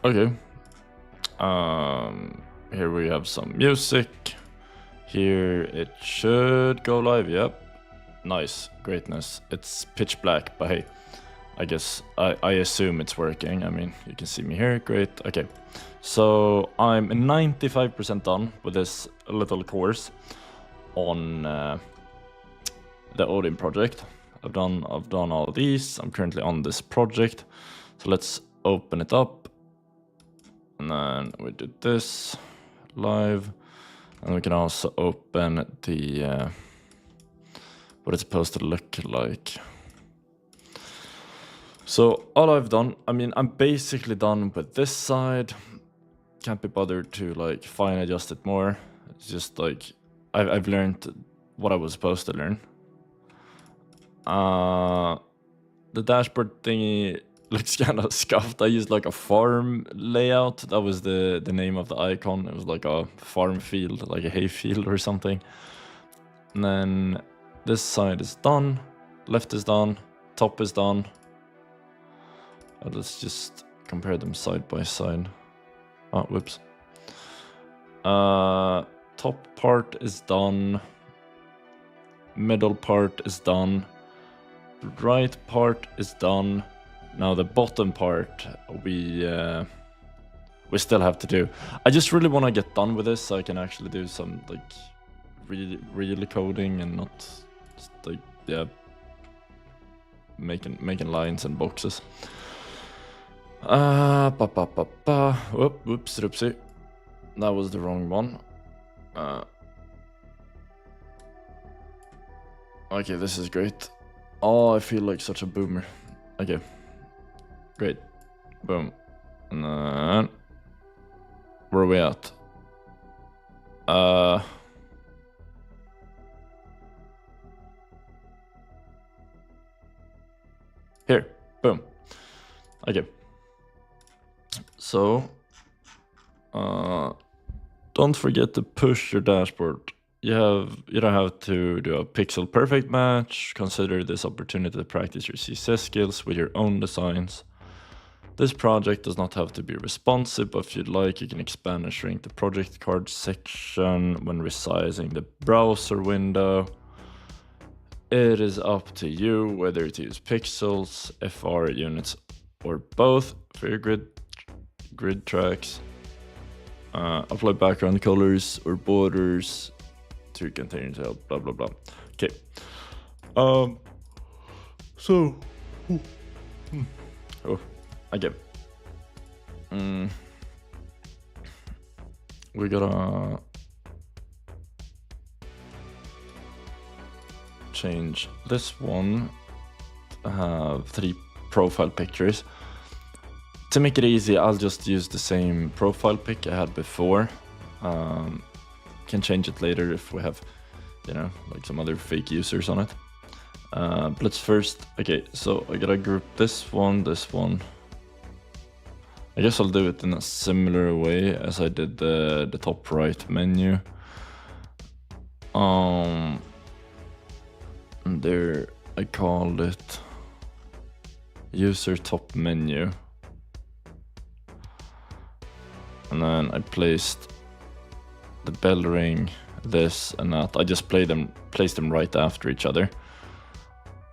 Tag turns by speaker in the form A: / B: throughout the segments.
A: Okay. Here we have some music. Here it should go live. Yep. Nice. Greatness. It's pitch black, but hey, I guess I assume it's working. I mean, you can see me here. Great. Okay. So I'm 95% done with this little course on the Odin project. I've done all of these. I'm currently on this project. So let's open it up. And then we do this live. And we can also open the what it's supposed to look like. So all I've done, I mean, I'm basically done with this side. Can't be bothered to like fine adjust it more. It's just like I've learned what I was supposed to learn. The dashboard thingy looks kind of scuffed. I used like a farm layout. That was the name of the icon. It was like a farm field, like a hay field or something. And then this side is done. Left is done. Top is done. Let's just compare them side by side. Oh, whoops. Top part is done. Middle part is done. Right part is done. Now the bottom part we still have to do. I just really want to get done with this so I can actually do some like real coding and not just, like, yeah, making lines and boxes. Whoops, oopsie. That was the wrong one. Okay, this is great. Oh, I feel like such a boomer. Okay. Great. Boom. And then where are we at? Here. Boom. Okay. So don't forget to push your dashboard. You don't have to do a pixel perfect match. Consider this opportunity to practice your CSS skills with your own designs. This project does not have to be responsive, but if you'd like, you can expand and shrink the project card section when resizing the browser window. It is up to you whether to use pixels, FR units, or both for your grid tracks. Apply background colors or borders to contain help, blah blah blah. Okay. So okay. We gotta change this one to have 3 profile pictures. To make it easy, I'll just use the same profile pic I had before. Can change it later if we have, you know, like some other fake users on it. But let's first, okay, so I gotta group this one. I guess I'll do it in a similar way as I did the top right menu. And there I called it user top menu. And then I placed the bell ring, this and that. I just placed them right after each other.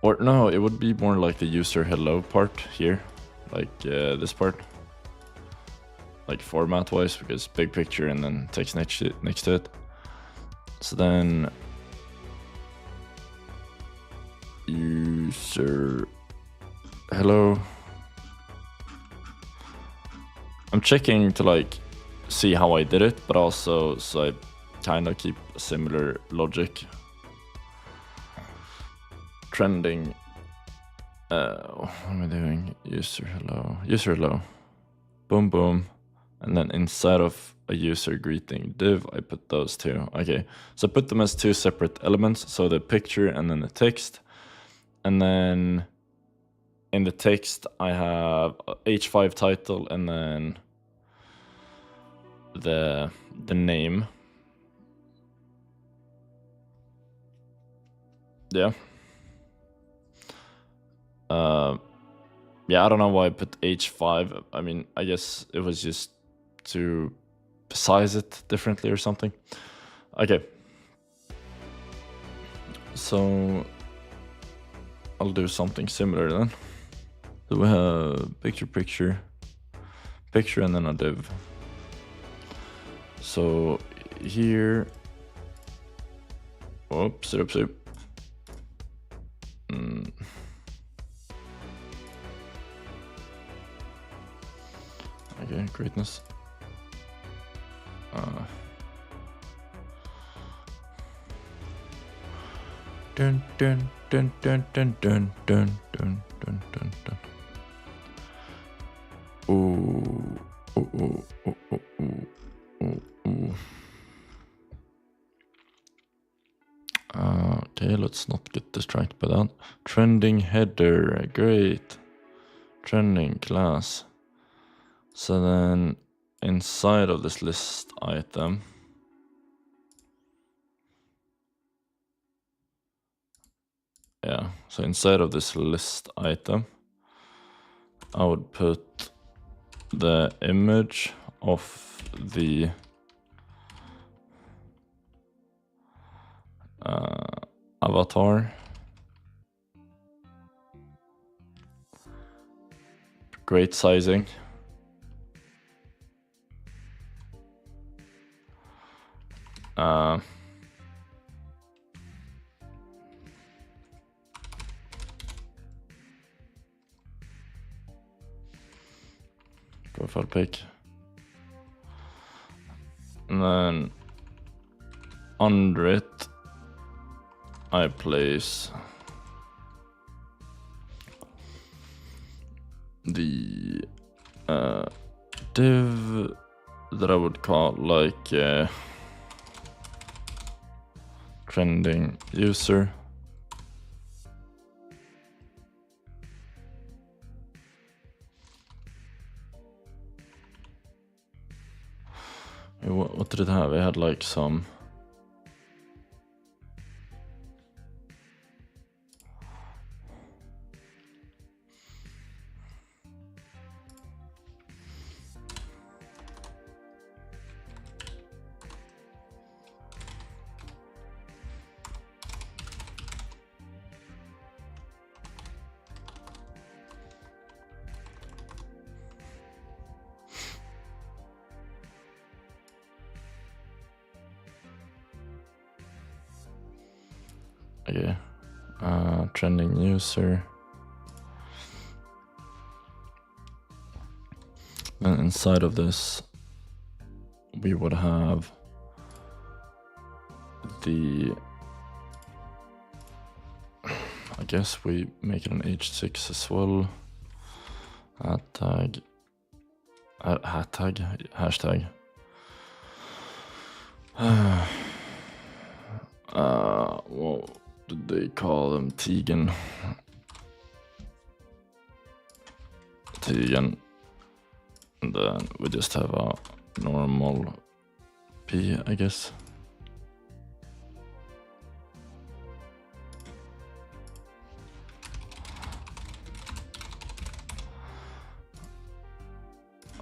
A: Or no, it would be more like the user hello part here, like this part, like format wise, because big picture and then text next to it. So then user hello. I'm checking to like see how I did it, but also so I kind of keep a similar logic. Trending. What am I doing? User hello. Boom boom. And then inside of a user greeting div, I put those two. Okay, so I put them as 2 separate elements. So the picture and then the text. And then in the text, I have H5 title and then the name. Yeah. Yeah, I don't know why I put H5. I mean, I guess it was just to size it differently or something. Okay. So I'll do something similar then. So we have picture, and then a div. So here, oops. Okay, greatness. Dun dun dun dun dun dun dun dun dun dun dun. Ooh. Okay, let's not get distracted by that. Trending header, great. Trending class. So then inside of this list item, yeah, so inside of this list item, I would put the image of the avatar, great sizing, profile pic, and then under it I place the div that I would call like trending user. What did it have? It had like some okay. Trending user. And inside of this, we would have the, I guess we make it an H6 as well. Hashtag. What did they call them? Tegan. And then we just have a normal P, I guess.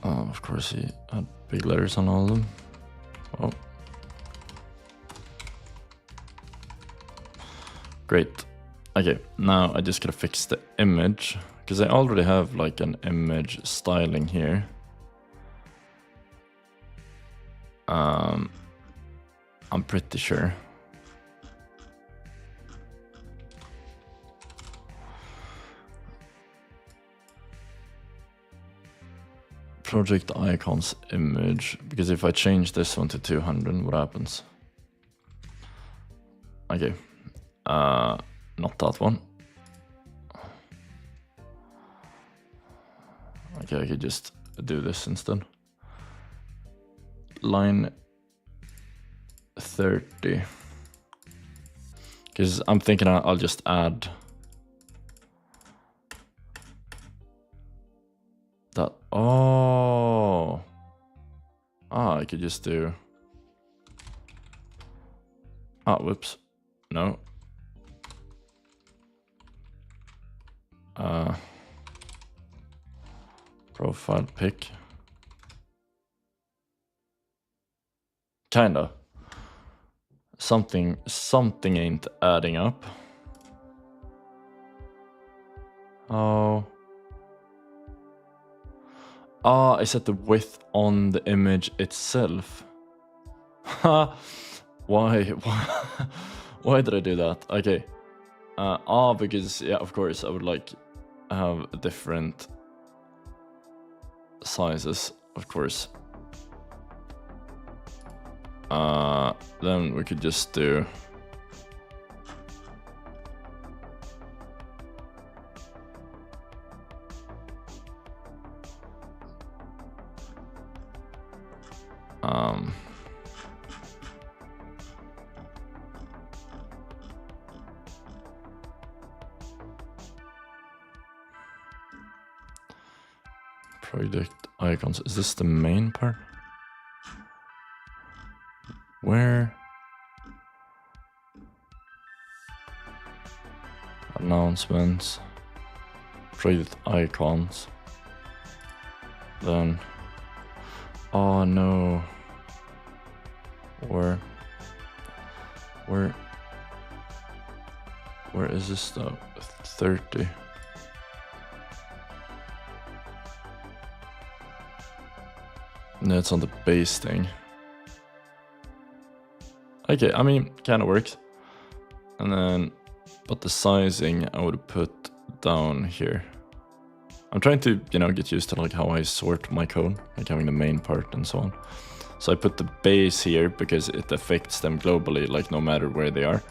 A: Of course he had big letters on all of them. Oh. Great. Okay, now I just gotta fix the image, because I already have like an image styling here. I'm pretty sure. Project icons image, because if I change this one to 200, what happens? Okay, not that one. Okay, I could just do this instead. Line 30. Because I'm thinking I'll just add that. Oh. I could just do. Whoops. No. Profile pic. Kinda. Something ain't adding up. Oh. Ah, I set the width on the image itself. Ha! Why? Why did I do that? Okay. Because, yeah, of course, I would like have different sizes, of course. Then we could just do project icons. Is this the main part? Where? Announcements. Project icons. Then. Oh no. Where is this though? 30. No, it's on the base thing. Okay, I mean, kind of works. And then, but the sizing I would put down here. I'm trying to, get used to like how I sort my code, like having the main part and so on. So I put the base here because it affects them globally, like no matter where they are.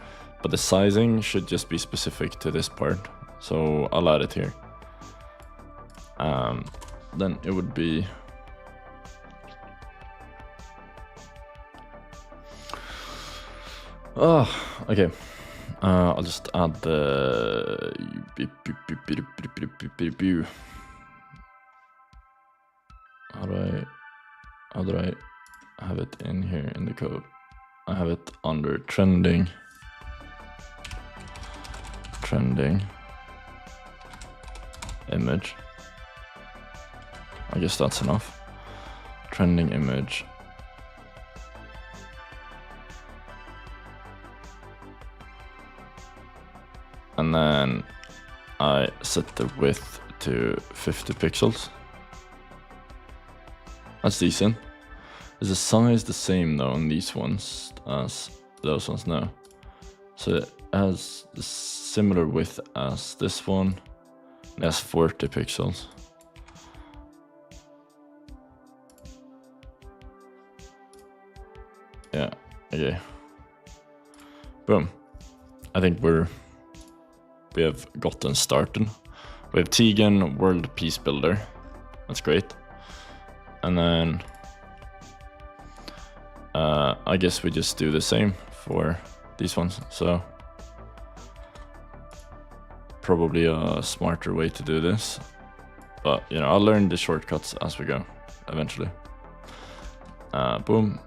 A: But the sizing should just be specific to this part. So I'll add it here. Then it would be okay. I'll just add the how do I have it in here in the code? I have it under trending image. I guess that's enough. Trending image. And then I set the width to 50 pixels. That's decent. Is the size the same though on these ones as those ones? No. So it has the similar width as this one. It has 40 pixels. Yeah, okay. Boom. I think we have gotten started. We have Tegan, World Peace Builder. That's great. And then I guess we just do the same for these ones. So probably a smarter way to do this. But I'll learn the shortcuts as we go eventually. Boom.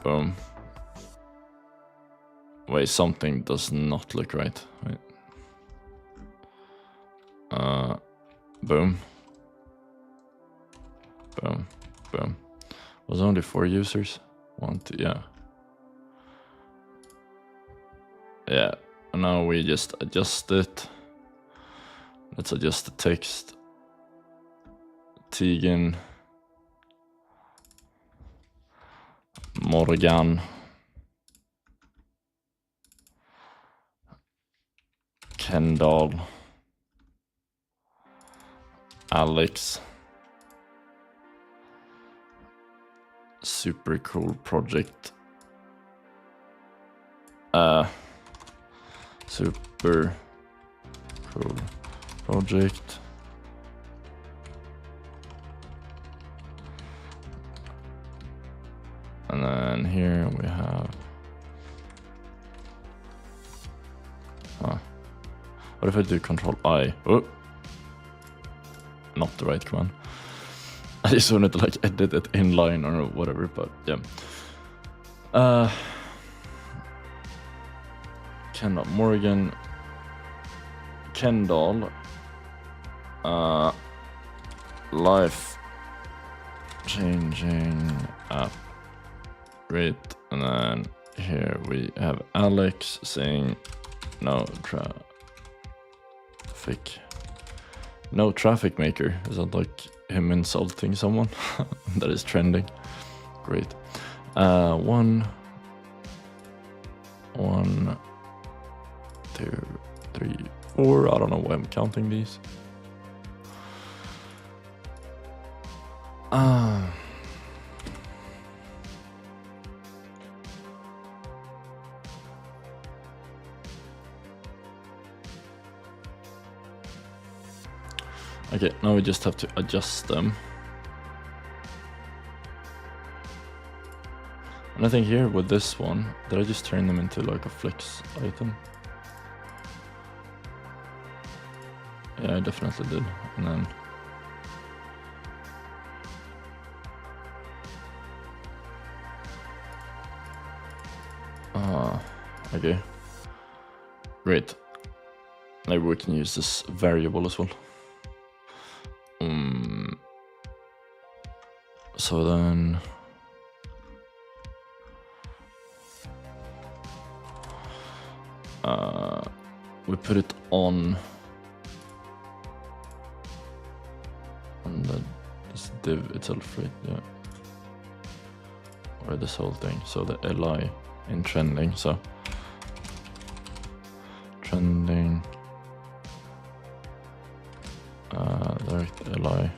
A: Boom. Wait, something does not look right. Wait. Boom. Boom. Boom. Was only 4 users? 1, 2, yeah. Yeah. And now we just adjust it. Let's adjust the text. Tegan. Morgan. Kendall. Alex. Super cool project. Super cool project. And then here we have what if I do Control I? Oh, not the right command. I just wanted to like edit it in line or whatever, but yeah. Kendall Morgan. Kendall. life changing app. Great. And then here we have Alex saying no traffic. No traffic maker. Is that like him insulting someone? That is trending. Great. 1, 2, 3, 4. I don't know why I'm counting these. Okay, now we just have to adjust them. And I think here with this one, did I just turn them into like a flex item? Yeah, I definitely did. And then okay. Great. Maybe we can use this variable as well. So then we put it on this div itself, right? Yeah. Or this whole thing. So the li in trending. So trending direct li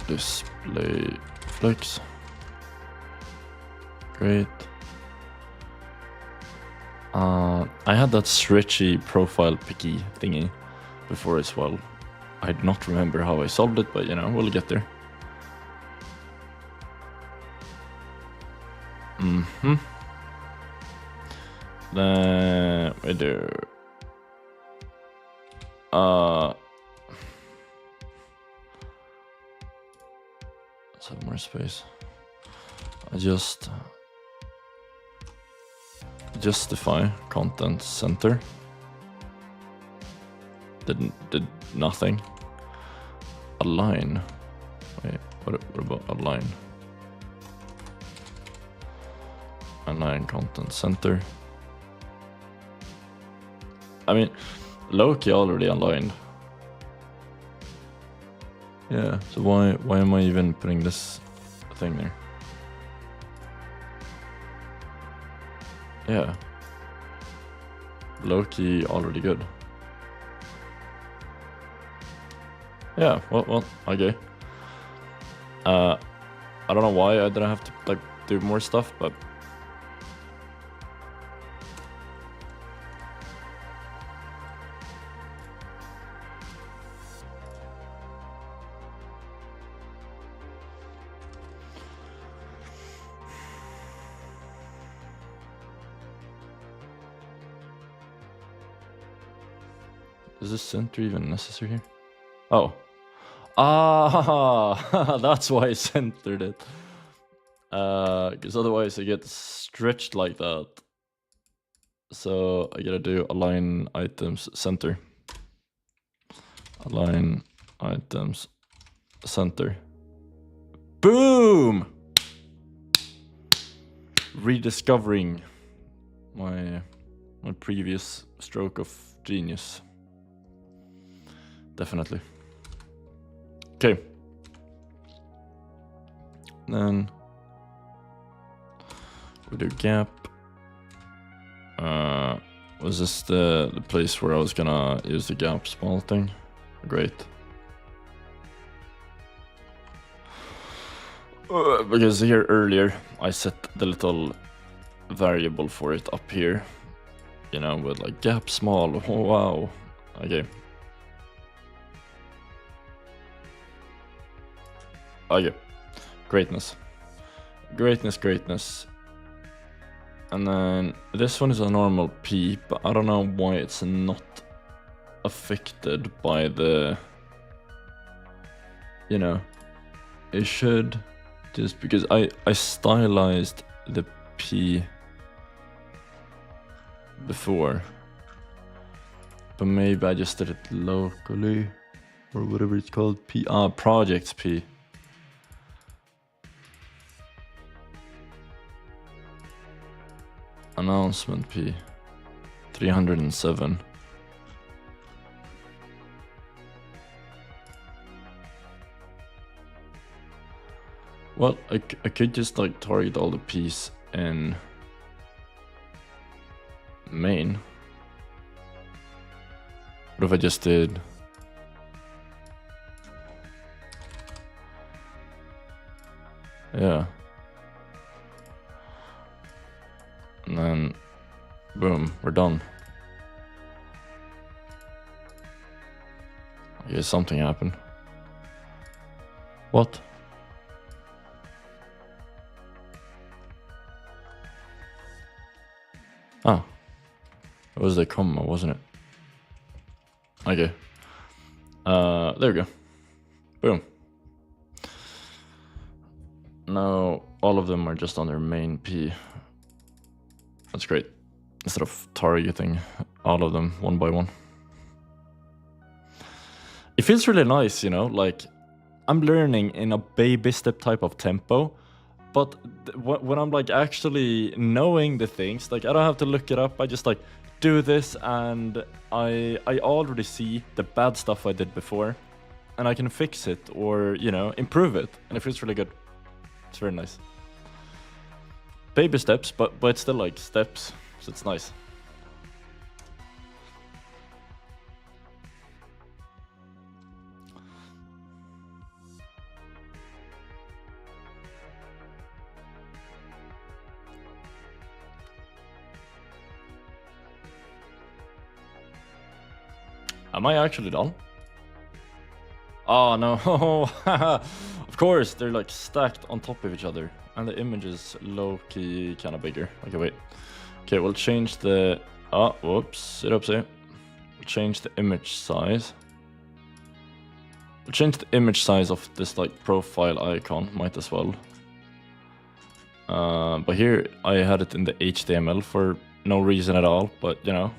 A: display flex. Great. I had that stretchy profile picky thingy before as well. I do not remember how I solved it, but you know, we'll get there. Then we do let's have more space. I just justify content center. Did nothing. Align. Wait, what about align? Align content center. I mean, low-key already aligned. Yeah, so why am I even putting this thing there? Yeah. Low-key already good. Yeah, well, okay. I don't know why I didn't have to like do more stuff, but is this center even necessary here? Oh. That's why I centered it. Because otherwise it gets stretched like that. So I gotta do align items center. Align items center. Boom! Rediscovering my previous stroke of genius. Definitely. Okay. Then we do gap. Was this the place where I was gonna use the gap small thing? Great. Because here earlier I set the little variable for it up here, you know, with like gap small. Oh, wow. Okay. Okay. Greatness. Greatness. And then this one is a normal P, but I don't know why it's not affected by the, you know, it should, just because I stylized the P before. But maybe I just did it locally or whatever it's called. Projects P. Announcement P. 307. Well, I could just like target all the P's in main. What if I just did yeah, and then boom, we're done. I guess something happened. What? Ah, it was the comma, wasn't it? Okay. There we go. Boom. Now all of them are just on their main P. That's great. Instead of targeting all of them one by one. It feels really nice, you know, like I'm learning in a baby step type of tempo, but when I'm like actually knowing the things, like I don't have to look it up. I just like do this and I already see the bad stuff I did before and I can fix it or, you know, improve it. And it feels really good. It's very nice. Baby steps, but it's still like steps, so it's nice. Am I actually done? Oh no, of course, they're like stacked on top of each other and the image is low-key kind of bigger. Okay, wait. Okay, we'll change the, whoops, sit up, say. We'll change the image size. We'll change the image size of this like profile icon, might as well. But here I had it in the HTML for no reason at all, but you know.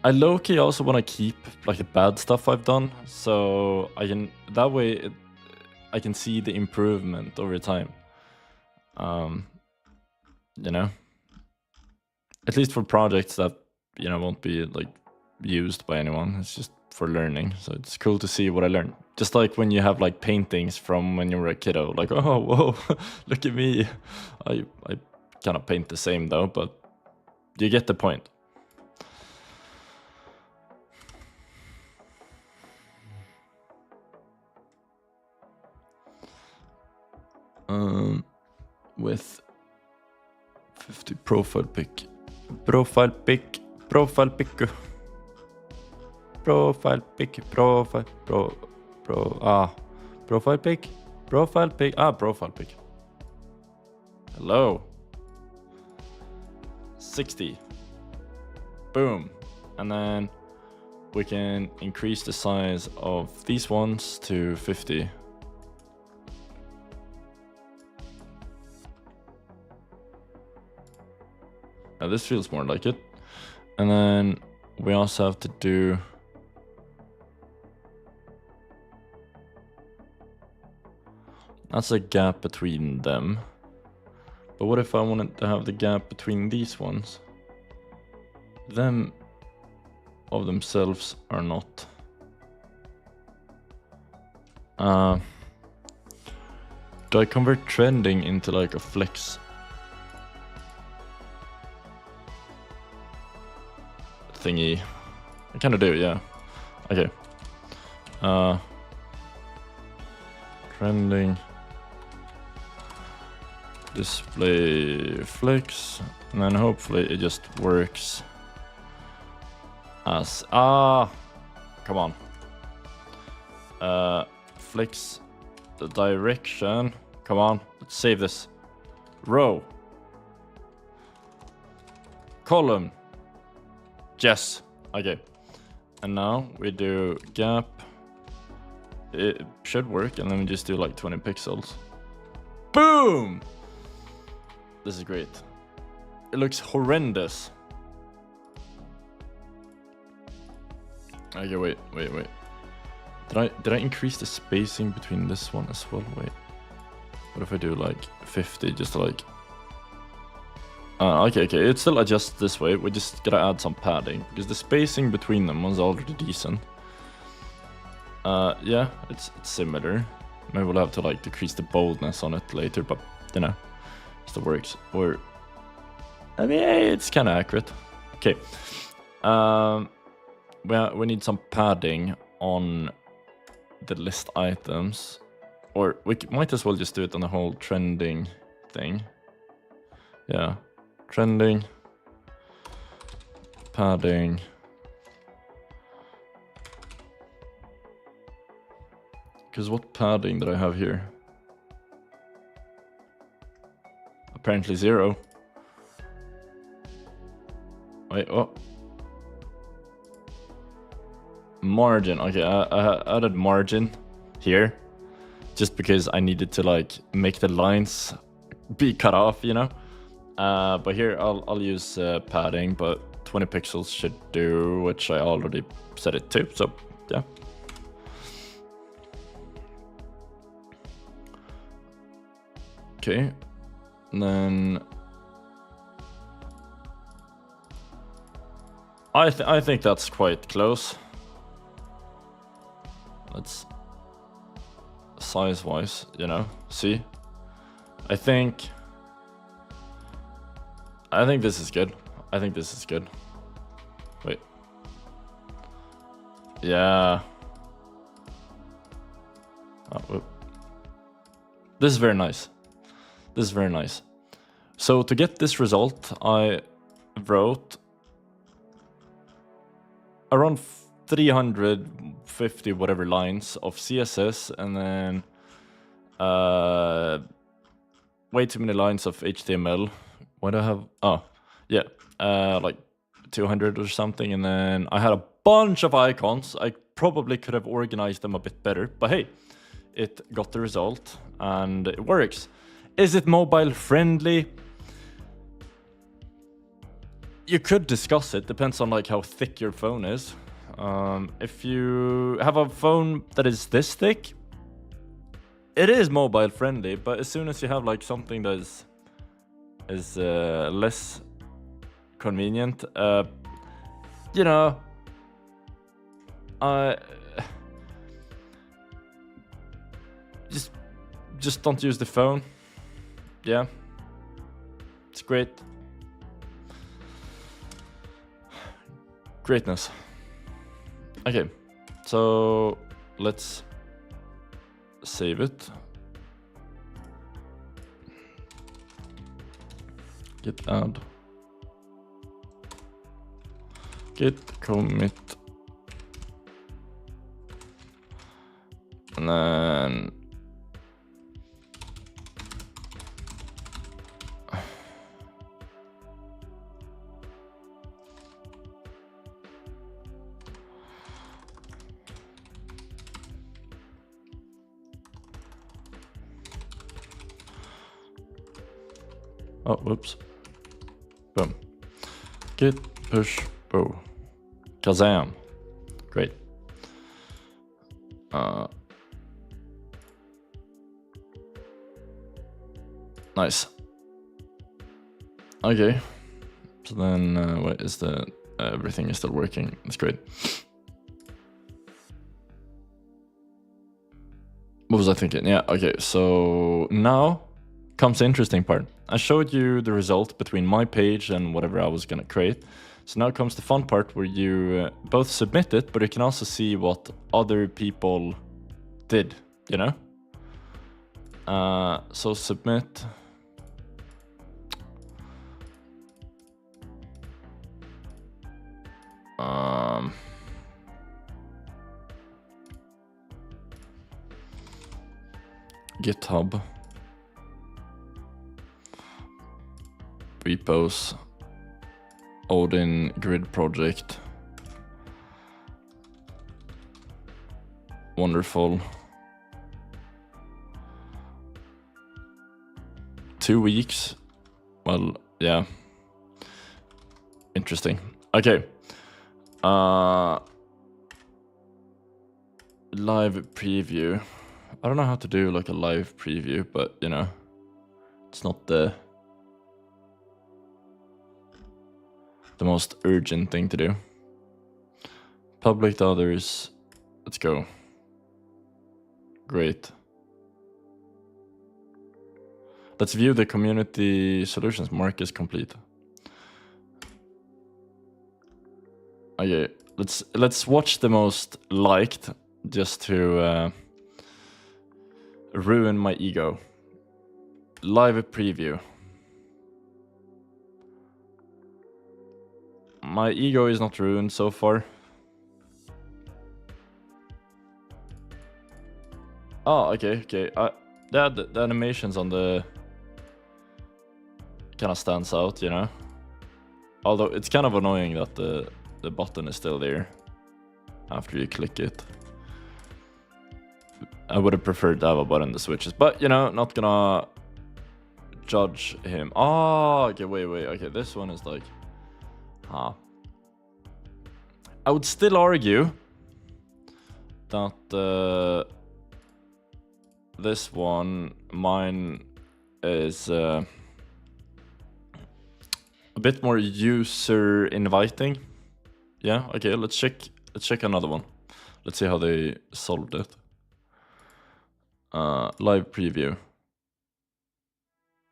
A: I low-key also want to keep like the bad stuff I've done, so I can that way I can see the improvement over time. You know, at least for projects that you know won't be like used by anyone. It's just for learning, so it's cool to see what I learned. Just like when you have like paintings from when you were a kiddo, like oh whoa, look at me. I kind of paint the same though, but you get the point. With 50 profile pic, profile pic, profile pic, profile pic, profile pic, profile pic, profile pic. Hello. 60. Boom. And then we can increase the size of these ones to 50. Now this feels more like it. And then we also have to do that's a gap between them. But what if I wanted to have the gap between these ones? Them of themselves are not. Do I convert trending into like a flex thingy? I kind of do, yeah. Okay. Trending. Display flex. And then hopefully it just works as... come on. Flex the direction. Come on, let's save this. Row. Column. Yes. Okay. And now we do gap. It should work, and then we just do like 20 pixels. Boom! This is great. It looks horrendous. Okay, wait. Did I increase the spacing between this one as well? Wait. What if I do like 50 just to like... okay, it still adjusts this way. We just gotta add some padding because the spacing between them was already decent. Yeah, it's similar. Maybe we'll have to like decrease the boldness on it later, but you know, it still works. Or I mean, it's kind of accurate. Okay. We need some padding on the list items, or we might as well just do it on the whole trending thing. Yeah, trending, padding. Because what padding did I have here? Apparently 0. Wait, what? Margin. Okay, I added margin here just because I needed to like make the lines be cut off, you know. But here I'll use padding, but 20 pixels should do, which I already set it to. So yeah. Okay, and then I think that's quite close. Let's size-wise, you know, see. I think this is good. I think this is good. Wait. Yeah. Oh, whoop. This is very nice. This is very nice. So to get this result, I wrote around 350 whatever lines of CSS, and then way too many lines of HTML. What do I have? Oh, yeah, like 200 or something, and then I had a bunch of icons. I probably could have organized them a bit better, but hey, it got the result and it works. Is it mobile friendly? You could discuss it. Depends on like how thick your phone is. If you have a phone that is this thick, it is mobile friendly. But as soon as you have like something that is less convenient, you know, just don't use the phone. Yeah, it's great. Greatness. Okay, so let's save it. Git add. Git commit. And then oh, whoops. Boom. Git push bow. Kazam. Great. Nice. Okay. So then, what is the everything is still working? That's great. What was I thinking? Yeah. Okay. So now comes the interesting part. I showed you the result between my page and whatever I was gonna create. So now comes the fun part where you both submit it, but you can also see what other people did, you know? So submit. GitHub. Repos. Odin grid project. Wonderful. 2 weeks. Well, yeah. Interesting. Okay. live preview. I don't know how to do like a live preview, but you know, it's not the most urgent thing to do. Public to others. Let's go. Great. Let's view the community solutions. Mark is complete. Okay, let's watch the most liked just to ruin my ego. Live preview. My ego is not ruined so far. Oh, okay. The animations on the kind of stands out, you know. Although it's kind of annoying that the button is still there after you click it. I would have preferred to have a button that switches, but you know, not gonna judge him. Oh, okay, wait. Okay, this one is like, I would still argue that this one, mine, is a bit more user inviting. Yeah, okay, let's check another one. Let's see how they solved it. Live preview.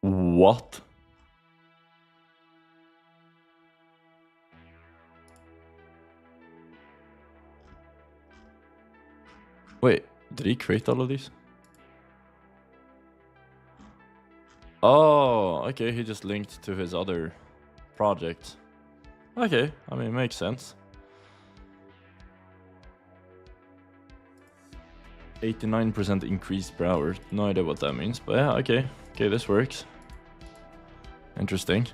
A: What? Wait, did he create all of these? Oh, okay, he just linked to his other project. Okay, I mean, it makes sense. 89% increase per hour. No idea what that means, but yeah, okay. Okay, this works. Interesting.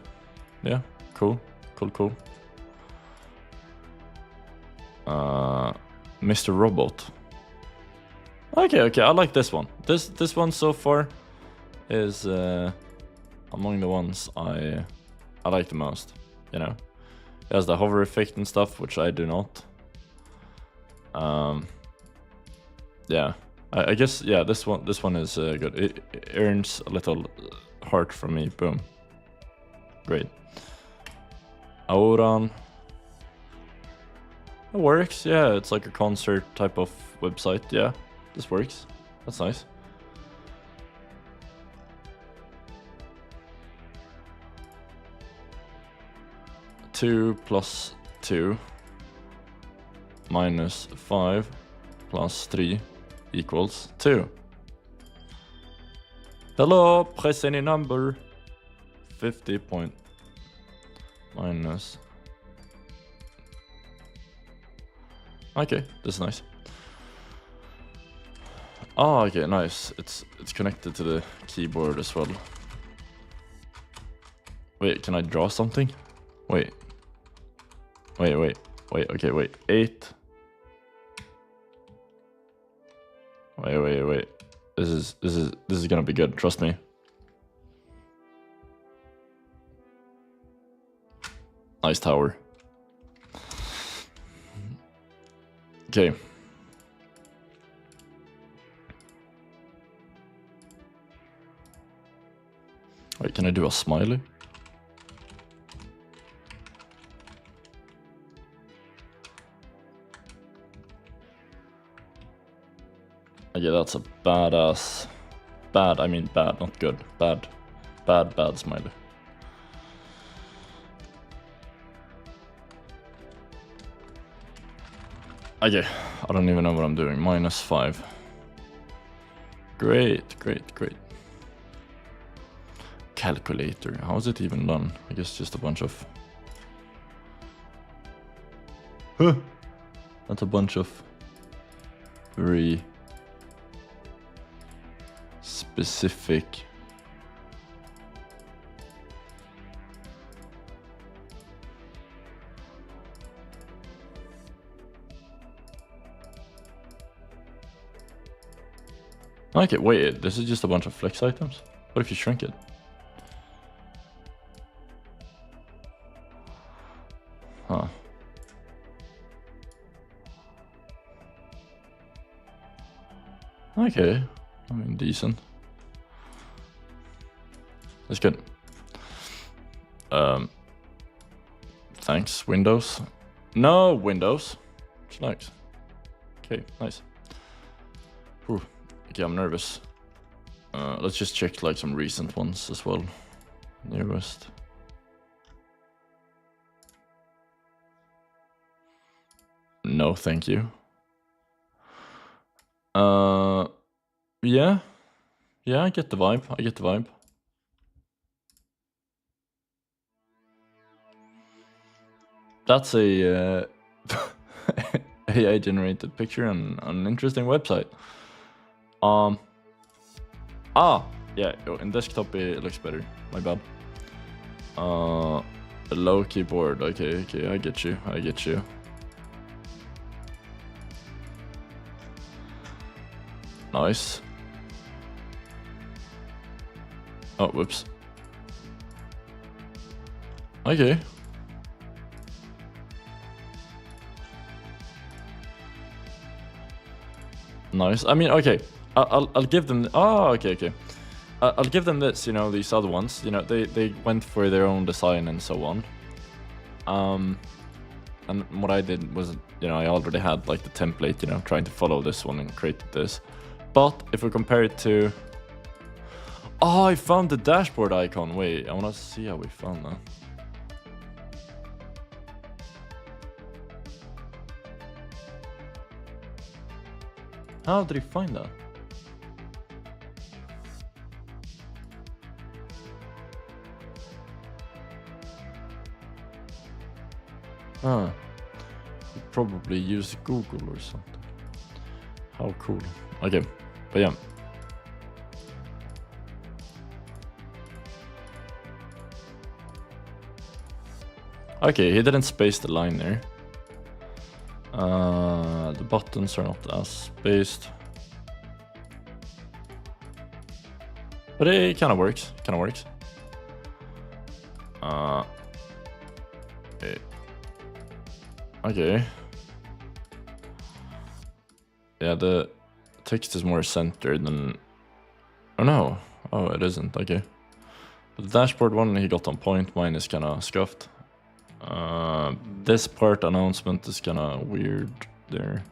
A: Yeah, cool. Mr. Robot. Okay, I like this one. This one so far is among the ones I like the most, you know. It has the hover effect and stuff, which I do not. Yeah, I guess, yeah, this one is good. It earns a little heart from me. Boom. Great. Auran. It works, yeah, it's like a concert type of website, yeah. This works. That's nice. Two plus 2 minus 5 plus 3 equals 2. Hello, press any number. 50 point minus. Okay, this is nice. Oh, okay, nice. It's connected to the keyboard as well. Wait, can I draw something? Wait. Okay, wait. 8. Wait. This is gonna be good. Trust me. Nice tower. Okay. Wait, can I do a smiley? Yeah, that's a badass. Bad, I mean bad, not good. Bad smiley. Okay, I don't even know what I'm doing. Minus 5. Great. Calculator. How is it even done? I guess just a bunch of... Huh! That's a bunch of very specific okay, wait, this is just a bunch of flex items? What if you shrink it? Huh. Okay, I mean, decent. That's good. Thanks, Windows. No, Windows. Nice. Okay, nice. Whew. Okay, I'm nervous. Let's just check like some recent ones as well. Newest. No, thank you. Yeah. Yeah, I get the vibe. I get the vibe. That's a AI generated picture on an interesting website. Yeah, in desktop it looks better. My bad. A low keyboard. Okay, I get you. I get you. Nice. Oh, whoops. Okay. Nice. I mean, okay. I'll give them. Oh, okay. I'll give them this. You know, these other ones. You know, they went for their own design and so on. And what I did was, you know, I already had like the template. You know, trying to follow this one and create this. But if we compare it to, oh, I found the dashboard icon. Wait, I wanna see how we found that. How did he find that? Huh. He probably used Google or something. How cool. Okay, but yeah. Okay, he didn't space the line there. The buttons are not as spaced. But it kind of works. Okay. Yeah, the text is more centered than... Oh no. Oh, it isn't. Okay. But the dashboard one he got on point. Mine is kind of scuffed. This part announcement is kind of weird there.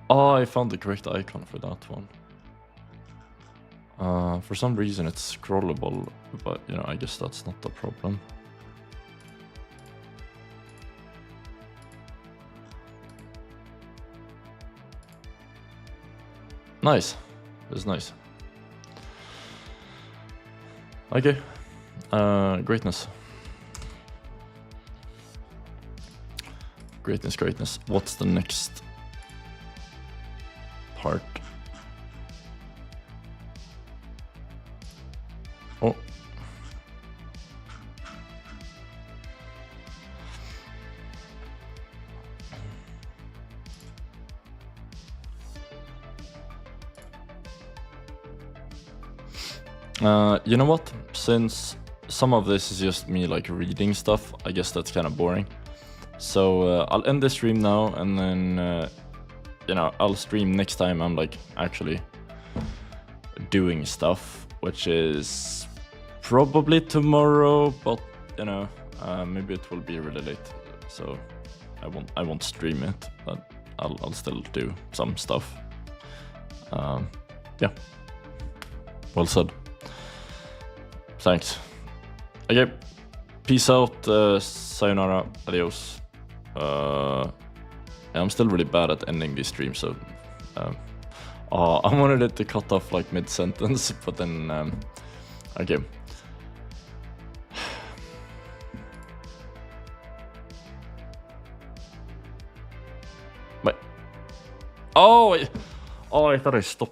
A: Oh, I found the correct icon for that one. For some reason it's scrollable, but you know, I guess that's not the problem. Nice. That's nice. Okay. Greatness. Greatness. What's the next part? Oh. You know what? Since some of this is just me like reading stuff, I guess that's kind of boring. So I'll end the stream now, and then you know, I'll stream next time I'm like actually doing stuff, which is probably tomorrow, but you know, maybe it will be really late, so I won't stream it, but I'll still do some stuff. Yeah, well said. Thanks. Okay, peace out, sayonara, adios. I'm still really bad at ending these streams, so I wanted it to cut off like mid-sentence, but then okay. But I thought I stopped.